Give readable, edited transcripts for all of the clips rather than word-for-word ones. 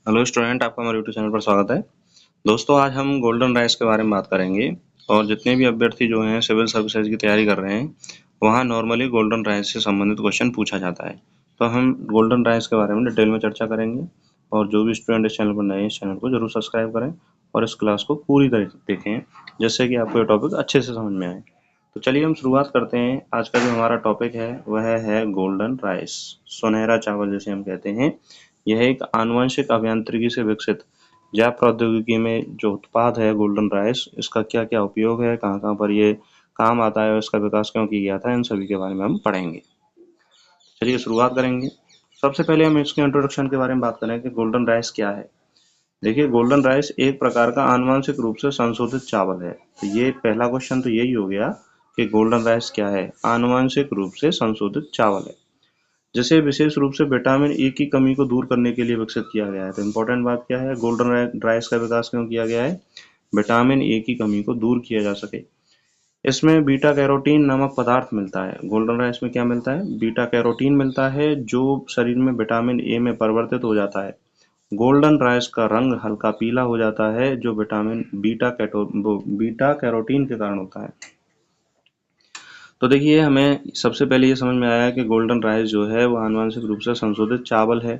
Hello student, आपका हमारे YouTube channel पर स्वागत है। दोस्तों, आज हम गोल्डन राइस के बारे में बात करेंगे और जितने भी अभ्यर्थी जो हैं सिविल सर्विसेज की तैयारी कर रहे हैं, वहाँ नॉर्मली गोल्डन राइस से संबंधित क्वेश्चन पूछा जाता है। तो हम गोल्डन राइस के बारे में डिटेल में चर्चा करेंगे और जो भी स्टूडेंट इस चैनल पर नए हैं, इस चैनल को जरूर सब्सक्राइब करें और इस क्लास को पूरी तरह से देखें, जिससे कि आपको ये टॉपिक अच्छे से समझ में आए। तो चलिए हम शुरुआत करते हैं। आज का जो हमारा टॉपिक है वह है गोल्डन राइस, सुनहरा चावल जिसे हम कहते हैं। यह एक आनुवंशिक अभियांत्रिकी से विकसित जैव प्रौद्योगिकी में जो उत्पाद है गोल्डन राइस, इसका क्या क्या उपयोग है, कहाँ कहाँ पर ये काम आता है और इसका विकास क्यों किया गया था, इन सभी के बारे में हम पढ़ेंगे। चलिए शुरुआत करेंगे। सबसे पहले हम इसके इंट्रोडक्शन के बारे में बात करें कि गोल्डन राइस क्या है। देखिए, गोल्डन राइस एक प्रकार का आनुवंशिक रूप से संशोधित चावल है। तो ये पहला क्वेश्चन तो यही हो गया कि गोल्डन राइस क्या है। आनुवंशिक रूप से संशोधित चावल है जिसे विशेष रूप से विटामिन ए की कमी को दूर करने के लिए विकसित किया गया है। तो इम्पोर्टेंट बात क्या है, गोल्डन राइस का विकास क्यों किया गया है? विटामिन ए की कमी को दूर किया जा सके। इसमें बीटा कैरोटीन नामक पदार्थ मिलता है। गोल्डन राइस में क्या मिलता है? बीटा कैरोटीन मिलता है, जो शरीर में विटामिन ए में परिवर्तित हो जाता है। गोल्डन राइस का रंग हल्का पीला हो जाता है, जो विटामिन बीटा कैरोटीन के कारण होता है। तो देखिए, हमें सबसे पहले ये समझ में आया कि गोल्डन राइस जो है वो आनुवंशिक रूप से संशोधित चावल है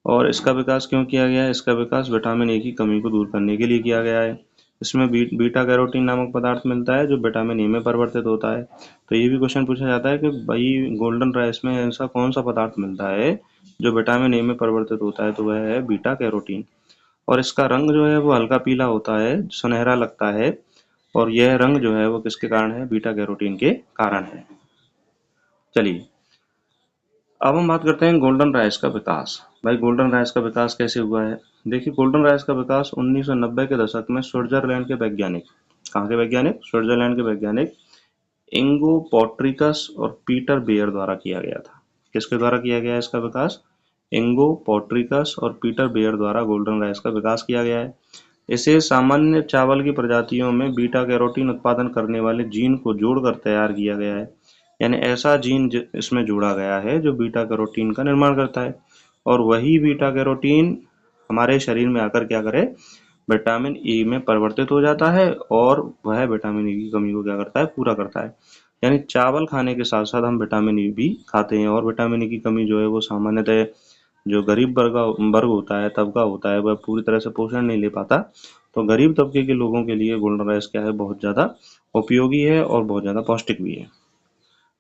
और इसका विकास क्यों किया गया है? इसका विकास विटामिन ए की कमी को दूर करने के लिए किया गया है। इसमें बीटा कैरोटीन नामक पदार्थ मिलता है, जो विटामिन ए में परिवर्तित होता है। तो ये भी क्वेश्चन पूछा जाता है कि भाई गोल्डन राइस में ऐसा कौन सा पदार्थ मिलता है जो विटामिन ए में परिवर्तित होता है? तो वह है बीटा कैरोटीन। और इसका रंग जो है वो हल्का पीला होता है, सुनहरा लगता है। और यह रंग जो है वो किसके कारण है? बीटा कैरोटीन के कारण है। चलिए, अब हम बात करते हैं गोल्डन राइस का विकास। भाई गोल्डन राइस का विकास कैसे हुआ है? देखिए, गोल्डन राइस का विकास 1990 के दशक में स्विट्जरलैंड के वैज्ञानिक, कहाँ के वैज्ञानिक? स्विट्जरलैंड के वैज्ञानिक इंगो पोट्रिकस और पीटर बेयर द्वारा किया गया था। किसके द्वारा किया गया है इसका विकास? इंगो पोट्रिकस और पीटर बेयर द्वारा गोल्डन राइस का विकास किया गया है। इसे सामान्य चावल की प्रजातियों में बीटा कैरोटीन उत्पादन करने वाले जीन को जोड़कर तैयार किया गया है। यानी ऐसा जीन इसमें जोड़ा गया है जो बीटा कैरोटीन का निर्माण करता है, और वही बीटा कैरोटीन हमारे शरीर में आकर क्या करे? विटामिन ए में परिवर्तित हो जाता है और वह विटामिन ए की कमी को क्या करता है? पूरा करता है। यानी चावल खाने के साथ साथ हम विटामिन ए भी खाते हैं, और विटामिन ए की कमी जो है वो सामान्यतः जो गरीब वर्ग होता है, तबका होता है, वह पूरी तरह से पोषण नहीं ले पाता। तो गरीब तबके के लोगों के लिए गोल्डन राइस क्या है? बहुत ज़्यादा उपयोगी है और बहुत ज़्यादा पौष्टिक भी है,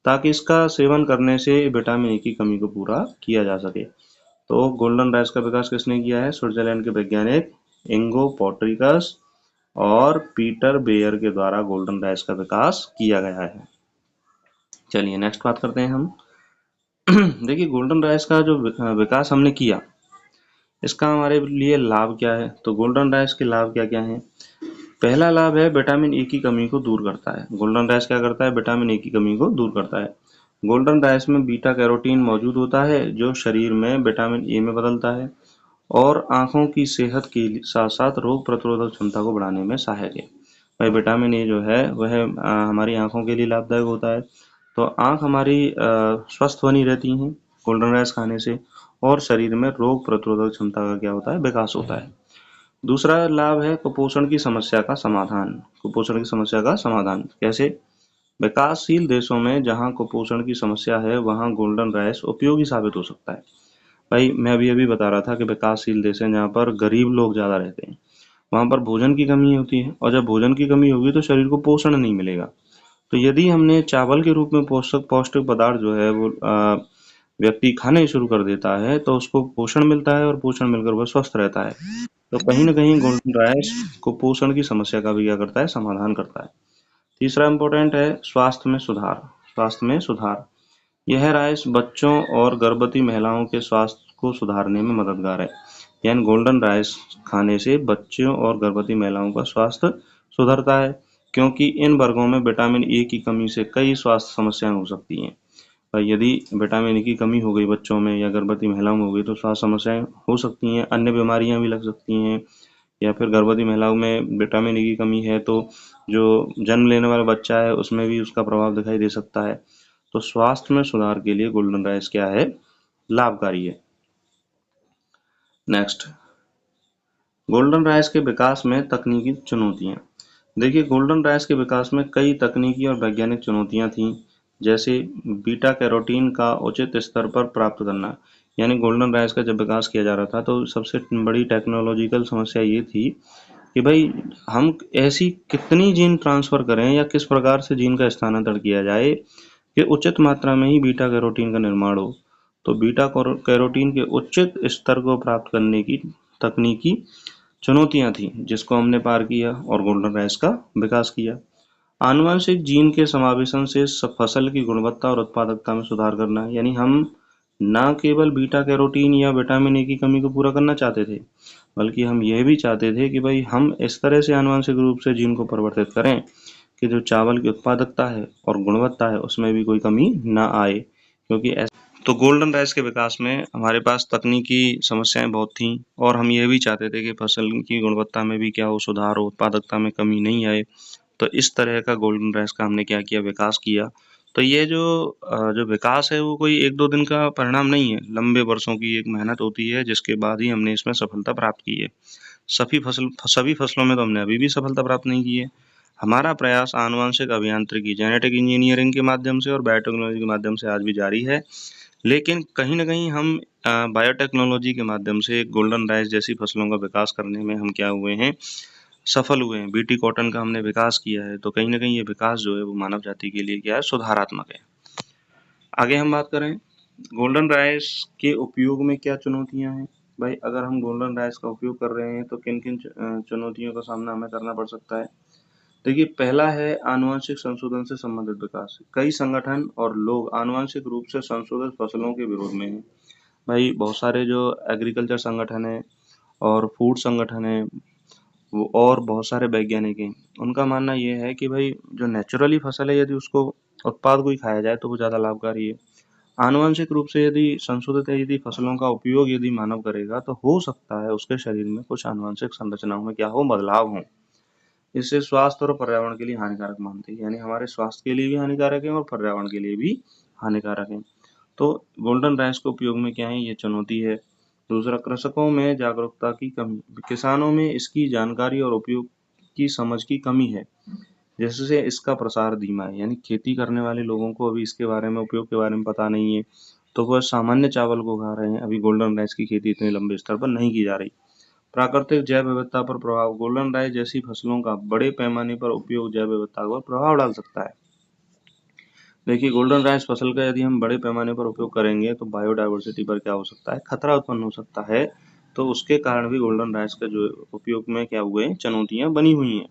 ताकि इसका सेवन करने से विटामिन ए की कमी को पूरा किया जा सके। तो गोल्डन राइस का विकास किसने किया है? स्विट्जरलैंड के वैज्ञानिक इंगो पोट्रिकस और पीटर बेयर के द्वारा गोल्डन राइस का विकास किया गया है। चलिए नेक्स्ट बात करते हैं हम। देखिए, गोल्डन राइस का जो विकास हमने किया, इसका हमारे लिए लाभ क्या है? तो गोल्डन राइस के लाभ क्या क्या हैं? पहला लाभ है विटामिन ए की कमी को दूर करता है। गोल्डन राइस क्या करता है? विटामिन ए की कमी को दूर करता है। गोल्डन राइस में बीटा कैरोटीन मौजूद होता है, जो शरीर में विटामिन ए में बदलता है और आंखों की सेहत के साथ साथ रोग प्रतिरोधक क्षमता को बढ़ाने में सहायक है। भाई विटामिन ए जो है वह हमारी आंखों के लिए लाभदायक होता है। तो आंख हमारी स्वस्थ बनी रहती हैं गोल्डन राइस खाने से, और शरीर में रोग प्रतिरोधक क्षमता का क्या होता है? विकास होता है। दूसरा लाभ है कुपोषण की समस्या का समाधान। कुपोषण की समस्या का समाधान कैसे? विकासशील देशों में जहां कुपोषण की समस्या है, वहां गोल्डन राइस उपयोगी साबित हो सकता है। भाई मैं अभी बता रहा था कि विकासशील देश हैं जहाँ पर गरीब लोग ज़्यादा रहते हैं, वहाँ पर भोजन की कमी होती है, और जब भोजन की कमी होगी तो शरीर को पोषण नहीं मिलेगा। तो यदि हमने चावल के रूप में पौष्टिक पौष्टिक पदार्थ जो है वो व्यक्ति खाने शुरू कर देता है, तो उसको पोषण मिलता है और पोषण मिलकर वह स्वस्थ रहता है। तो कहीं न कहीं गोल्डन राइस कुपोषण की समस्या का भी क्या करता है? समाधान करता है। तीसरा इम्पोर्टेंट है स्वास्थ्य में सुधार। स्वास्थ्य में सुधार, यह राइस बच्चों और गर्भवती महिलाओं के स्वास्थ्य को सुधारने में मददगार है। यानी गोल्डन राइस खाने से बच्चों और गर्भवती महिलाओं का स्वास्थ्य सुधरता है, क्योंकि इन वर्गों में विटामिन ए की कमी से कई स्वास्थ्य समस्याएं हो सकती हैं। और यदि विटामिन ए की कमी हो गई बच्चों में या गर्भवती महिलाओं में हो गई, तो स्वास्थ्य समस्याएं हो सकती हैं, अन्य बीमारियां भी लग सकती हैं। या फिर गर्भवती महिलाओं में विटामिन ए की कमी है तो जो जन्म लेने वाला बच्चा है उसमें भी उसका प्रभाव दिखाई दे सकता है। तो स्वास्थ्य में सुधार के लिए गोल्डन राइस क्या है? लाभकारी है। नेक्स्ट, गोल्डन राइस के विकास में तकनीकी चुनौतियाँ। देखिए, गोल्डन राइस के विकास में कई तकनीकी और वैज्ञानिक चुनौतियाँ थीं, जैसे बीटा कैरोटीन का उचित स्तर पर प्राप्त करना। यानी गोल्डन राइस का जब विकास किया जा रहा था तो सबसे बड़ी टेक्नोलॉजिकल समस्या ये थी कि भाई हम ऐसी कितनी जीन ट्रांसफ़र करें या किस प्रकार से जीन का स्थानांतरण किया जाए कि उचित मात्रा में ही बीटा कैरोटीन का निर्माण हो। तो बीटा कैरोटीन के उचित स्तर को प्राप्त करने की तकनीकी चुनौतियाँ थीं, जिसको हमने पार किया और गोल्डन राइस का विकास किया। आनुवंशिक जीन के समावेशन से फसल की गुणवत्ता और उत्पादकता में सुधार करना, यानी हम न केवल बीटा कैरोटीन या विटामिन ए की कमी को पूरा करना चाहते थे, बल्कि हम यह भी चाहते थे कि भाई हम इस तरह से आनुवंशिक रूप से जीन को परिवर्तित करें कि जो चावल की उत्पादकता है और गुणवत्ता है उसमें भी कोई कमी न आए, क्योंकि तो गोल्डन राइस के विकास में हमारे पास तकनीकी समस्याएं बहुत थीं और हम ये भी चाहते थे कि फसल की गुणवत्ता में भी क्या हो सुधार हो, उत्पादकता में कमी नहीं आए। तो इस तरह का गोल्डन राइस का हमने क्या किया, विकास किया। तो ये जो विकास है वो कोई 1-2 दिन का परिणाम नहीं है, लंबे वर्षों की एक मेहनत होती है जिसके बाद ही हमने इसमें सफलता प्राप्त की है। सभी फसलों में तो हमने अभी भी सफलता प्राप्त नहीं की है। हमारा प्रयास आनुवंशिक अभियांत्रिकी, जेनेटिक इंजीनियरिंग के माध्यम से और बायोटेक्नोलॉजी के माध्यम से आज भी जारी है। लेकिन कहीं न कहीं हम बायोटेक्नोलॉजी के माध्यम से गोल्डन राइस जैसी फसलों का विकास करने में हम क्या हुए हैं, सफल हुए हैं। बीटी कॉटन का हमने विकास किया है, तो कहीं न कहीं ये विकास जो है वो मानव जाति के लिए क्या है, सुधारात्मक है। आगे हम बात करें गोल्डन राइस के उपयोग में क्या चुनौतियाँ हैं। भाई अगर हम गोल्डन राइस का उपयोग कर रहे हैं तो किन-किन चुनौतियों का सामना हमें करना पड़ सकता है। देखिए, पहला है आनुवंशिक संशोधन से संबंधित विकास। कई संगठन और लोग आनुवंशिक रूप से संशोधित फसलों के विरोध में हैं। भाई बहुत सारे जो एग्रीकल्चर संगठन हैं और फूड संगठन हैं वो और बहुत सारे वैज्ञानिक हैं, उनका मानना ये है कि भाई जो नेचुरली फसल है यदि उसको उत्पाद को ही खाया जाए तो वो ज़्यादा लाभकारी है। आनुवंशिक रूप से यदि संशोधित यदि फसलों का उपयोग यदि मानव करेगा तो हो सकता है उसके शरीर में कुछ आनुवंशिक संरचनाओं में क्या हो, बदलाव हों। इससे स्वास्थ्य और पर्यावरण के लिए हानिकारक मानते हैं, यानी हमारे स्वास्थ्य के लिए भी हानिकारक है और पर्यावरण के लिए भी हानिकारक है। तो गोल्डन राइस के उपयोग में क्या है, ये चुनौती है। दूसरा, कृषकों में जागरूकता की कमी, किसानों में इसकी जानकारी और उपयोग की समझ की कमी है, जिससे इसका प्रसार धीमा है। यानी खेती करने वाले लोगों को अभी इसके बारे में, उपयोग के बारे में पता नहीं है, तो वह सामान्य चावल को खा रहे हैं। अभी गोल्डन राइस की खेती इतने लंबे स्तर पर नहीं की जा रही। प्राकृतिक जैव विविधता पर प्रभाव, गोल्डन राइस जैसी फसलों का बड़े पैमाने पर उपयोग जैव विविधता पर प्रभाव डाल सकता है। देखिए, गोल्डन राइस फसल का यदि हम बड़े पैमाने पर उपयोग करेंगे तो बायोडायवर्सिटी पर क्या हो सकता है, खतरा उत्पन्न हो सकता है। तो उसके कारण भी गोल्डन राइस का जो उपयोग में क्या हुए, चुनौतियां बनी हुई हैं।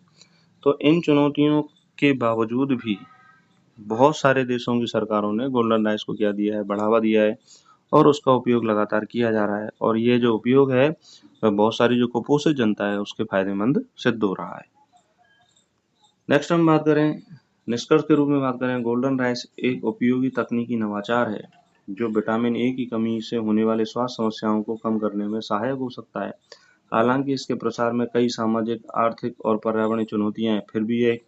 तो इन चुनौतियों के बावजूद भी बहुत सारे देशों की सरकारों ने गोल्डन राइस को क्या दिया है, बढ़ावा दिया है और उसका उपयोग लगातार किया जा रहा है। और ये जो उपयोग है वह बहुत सारी जो कुपोषित जनता है उसके फायदेमंद सिद्ध हो रहा है। नेक्स्ट हम बात करें, निष्कर्ष के रूप में बात करें, गोल्डन राइस एक उपयोगी तकनीकी नवाचार है जो विटामिन ए की कमी से होने वाले स्वास्थ्य समस्याओं को कम करने में सहायक हो सकता है। हालांकि इसके प्रसार में कई सामाजिक, आर्थिक और पर्यावरणीय चुनौतियां हैं, फिर भी ये एक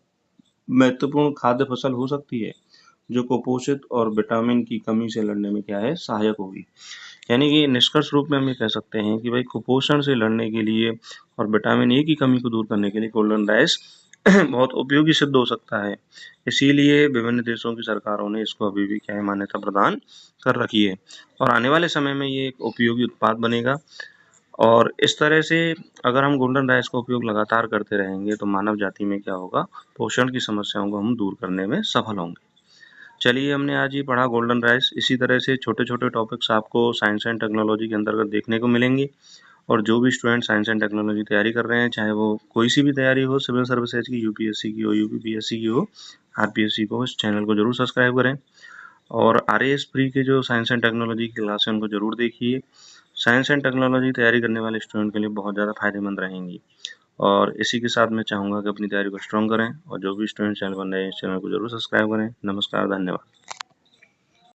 महत्वपूर्ण खाद्य फसल हो सकती है जो कुपोषित और विटामिन की कमी से लड़ने में क्या है, सहायक होगी। यानी कि निष्कर्ष रूप में हम ये कह सकते हैं कि भाई कुपोषण से लड़ने के लिए और विटामिन ए की कमी को दूर करने के लिए गोल्डन राइस बहुत उपयोगी सिद्ध हो सकता है। इसीलिए विभिन्न देशों की सरकारों ने इसको अभी भी क्या है, मान्यता प्रदान कर रखी है और आने वाले समय में ये एक उपयोगी उत्पाद बनेगा। और इस तरह से अगर हम गोल्डन राइस का उपयोग लगातार करते रहेंगे तो मानव जाति में क्या होगा, पोषण की समस्याओं को हम दूर करने में सफल होंगे। चलिए, हमने आज ही पढ़ा गोल्डन राइस। इसी तरह से छोटे-छोटे टॉपिक्स आपको साइंस एंड टेक्नोलॉजी के अंतर्गत देखने को मिलेंगे और जो भी स्टूडेंट साइंस एंड टेक्नोलॉजी तैयारी कर रहे हैं, चाहे वो कोई सी भी तैयारी हो, सिविल सर्विसेज की, यूपीएससी की हो, यूपीपीएससी की हो, आरपीएससी को, इस चैनल को जरूर सब्सक्राइब करें और आरएएस प्री के जो साइंस एंड टेक्नोलॉजी की क्लास है उनको जरूर देखिए। साइंस एंड टेक्नोलॉजी तैयारी करने वाले स्टूडेंट के लिए बहुत ज़्यादा फायदेमंद रहेंगी। और इसी के साथ मैं चाहूँगा कि अपनी तैयारी को स्ट्रॉन्ग करें और जो भी स्टूडेंट चैनल पर नए हैं, इस चैनल को जरूर सब्सक्राइब करें। नमस्कार, धन्यवाद।